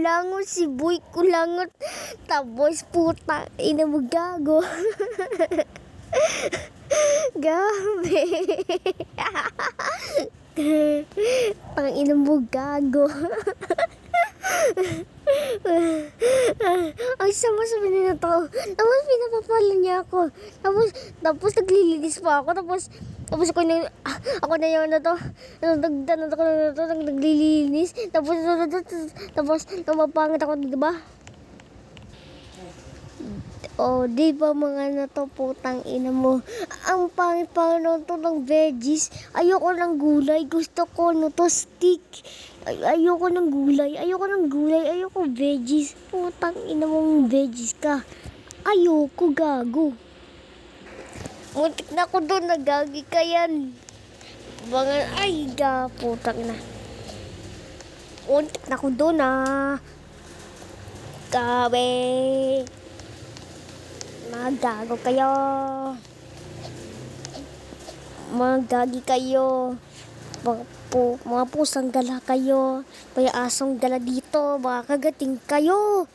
kulangot, si Boy kulangot. Tapos puta, ina mo gago. Gabi. Tang ina mo gago. Ay, sama-sama na to. Tapos pinapapala niya ako. Tapos naglilinis pa ako. Tapos ako na yung naglilinis. Tapos lumapangit ako, diba? Oh, di ba mga na to, putang ina mo. Ang pangit-pangit to ng veggies. Ayoko ng gulay. Gusto ko no to stick. Ayoko ng gulay. Ayoko veggies. Putang ina mong veggies ka. Ayoko, gago. Muntik na ako doon. Nagagi ka yan. Ay, putang ina. Muntik na ako doon, Gabi. Magago kayo. Magagi kayo. Mga pusang gala kayo. May asong gala dito. Mga kagating kayo.